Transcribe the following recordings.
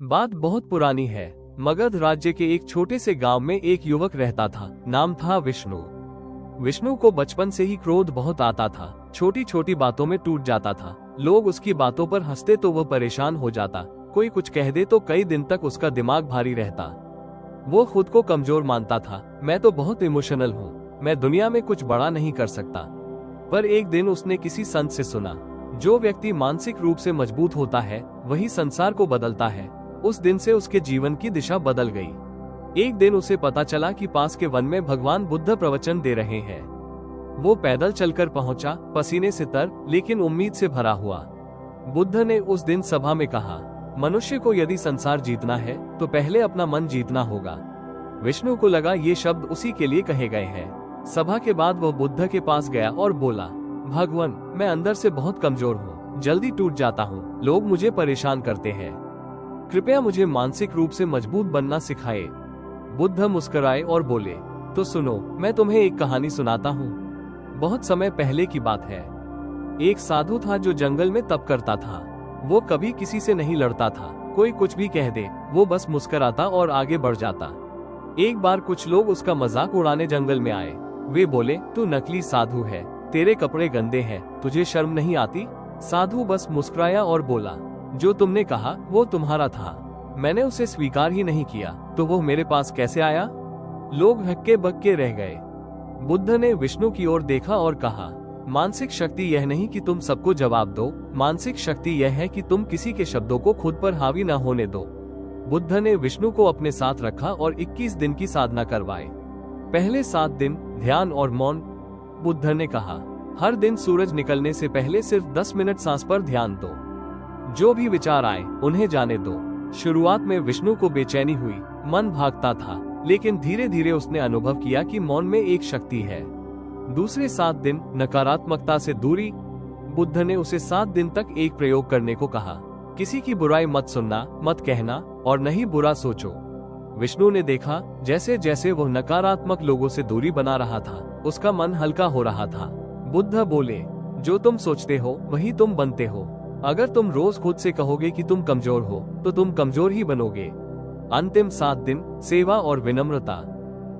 बात बहुत पुरानी है। मगध राज्य के एक छोटे से गांव में एक युवक रहता था। नाम था विष्णु। विष्णु को बचपन से ही क्रोध बहुत आता था। छोटी छोटी बातों में टूट जाता था। लोग उसकी बातों पर हंसते तो वह परेशान हो जाता। कोई कुछ कह दे तो कई दिन तक उसका दिमाग भारी रहता। वो खुद को कमजोर मानता था। मैं तो बहुत इमोशनल हूँ, मैं दुनिया में कुछ बड़ा नहीं कर सकता। पर एक दिन उसने किसी संत से सुना, जो व्यक्ति मानसिक रूप से मजबूत होता है वही संसार को बदलता है। उस दिन से उसके जीवन की दिशा बदल गई। एक दिन उसे पता चला कि पास के वन में भगवान बुद्ध प्रवचन दे रहे हैं। वो पैदल चलकर पहुंचा, पसीने से तर लेकिन उम्मीद से भरा हुआ। बुद्ध ने उस दिन सभा में कहा, मनुष्य को यदि संसार जीतना है तो पहले अपना मन जीतना होगा। विष्णु को लगा ये शब्द उसी के लिए कहे गए हैं। सभा के बाद वह बुद्ध के पास गया और बोला, भगवान, मैं अंदर से बहुत कमजोर हूँ, जल्दी टूट जाता हूँ, लोग मुझे परेशान करते हैं, कृपया मुझे मानसिक रूप से मजबूत बनना सिखाए। बुद्ध मुस्कुराए और बोले, तो सुनो, मैं तुम्हें एक कहानी सुनाता हूँ। बहुत समय पहले की बात है। एक साधु था जो जंगल में तप करता था। वो कभी किसी से नहीं लड़ता था। कोई कुछ भी कह दे वो बस मुस्कुराता और आगे बढ़ जाता। एक बार कुछ लोग उसका मजाक उड़ाने जंगल में आए। वे बोले, तू नकली साधु है, तेरे कपड़े गंदे हैं, तुझे शर्म नहीं आती? साधु बस मुस्कुराया और बोला, जो तुमने कहा वो तुम्हारा था, मैंने उसे स्वीकार ही नहीं किया, तो वो मेरे पास कैसे आया? लोग हक्के बक्के रह गए। बुद्ध ने विष्णु की ओर देखा और कहा, मानसिक शक्ति यह नहीं कि तुम सबको जवाब दो, मानसिक शक्ति यह है कि तुम किसी के शब्दों को खुद पर हावी न होने दो। बुद्ध ने विष्णु को अपने साथ रखा और 21 दिन की साधना करवाए। पहले 7 दिन ध्यान और मौन। बुद्ध ने कहा, हर दिन सूरज निकलने से पहले सिर्फ 10 मिनट सांस पर ध्यान दो। जो भी विचार आए उन्हें जाने दो। शुरुआत में विष्णु को बेचैनी हुई, मन भागता था, लेकिन धीरे धीरे उसने अनुभव किया कि मौन में एक शक्ति है। दूसरे 7 दिन नकारात्मकता से दूरी। बुद्ध ने उसे 7 दिन तक एक प्रयोग करने को कहा, किसी की बुराई मत सुनना, मत कहना और नहीं बुरा सोचो। विष्णु ने देखा जैसे जैसे वह नकारात्मक लोगों से दूरी बना रहा था, उसका मन हल्का हो रहा था। बुद्ध बोले, जो तुम सोचते हो वही तुम बनते हो। अगर तुम रोज खुद से कहोगे कि तुम कमजोर हो तो तुम कमजोर ही बनोगे। अंतिम 7 दिन सेवा और विनम्रता।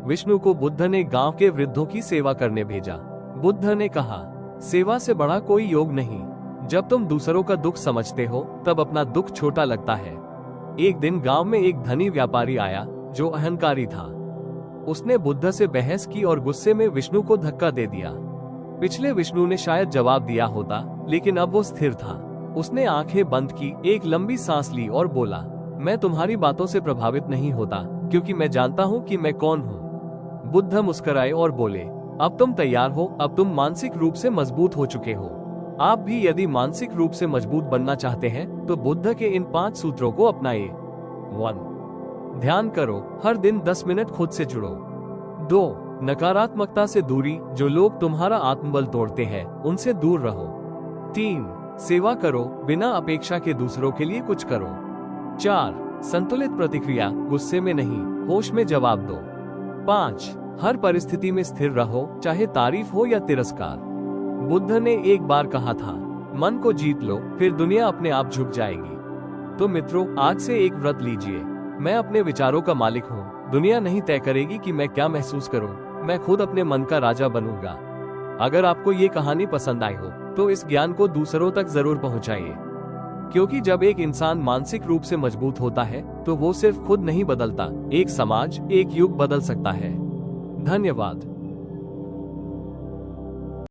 विष्णु को बुद्ध ने गांव के वृद्धों की सेवा करने भेजा। बुद्ध ने कहा, सेवा से बड़ा कोई योग नहीं। जब तुम दूसरों का दुख समझते हो तब अपना दुख छोटा लगता है। एक दिन गांव में एक धनी व्यापारी आया जो अहंकारी था। उसने बुद्ध से बहस की और गुस्से में विष्णु को धक्का दे दिया। पिछले विष्णु ने शायद जवाब दिया होता, लेकिन अब वो स्थिर था। उसने आंखें बंद की, एक लंबी सांस ली और बोला, मैं तुम्हारी बातों से प्रभावित नहीं होता, क्योंकि मैं जानता हूँ कि मैं कौन हूँ। बुद्ध मुस्कुराए और बोले, अब तुम तैयार हो, अब तुम मानसिक रूप से मजबूत हो चुके हो। आप भी यदि मानसिक रूप से मजबूत बनना चाहते हैं तो बुद्ध के इन 5 सूत्रों को अपनाइए। 1. ध्यान करो, हर दिन 10 मिनट खुद से जुड़ो। 2. नकारात्मकता से दूरी, जो लोग तुम्हारा आत्मबल तोड़ते हैं उनसे दूर रहो। 3. सेवा करो, बिना अपेक्षा के दूसरों के लिए कुछ करो। 4. संतुलित प्रतिक्रिया, गुस्से में नहीं, होश में जवाब दो। 5. हर परिस्थिति में स्थिर रहो, चाहे तारीफ हो या तिरस्कार। बुद्ध ने एक बार कहा था, मन को जीत लो, फिर दुनिया अपने आप झुक जाएगी। तो मित्रों, आज से एक व्रत लीजिए। मैं अपने विचारों का मालिक हूँ, दुनिया नहीं तय करेगी कि मैं क्या महसूस करूँ, मैं खुद अपने मन का राजा बनूंगा। अगर आपको ये कहानी पसंद आई हो तो इस ज्ञान को दूसरों तक जरूर पहुंचाइए, क्योंकि जब एक इंसान मानसिक रूप से मजबूत होता है तो वो सिर्फ खुद नहीं बदलता, एक समाज, एक युग बदल सकता है। धन्यवाद।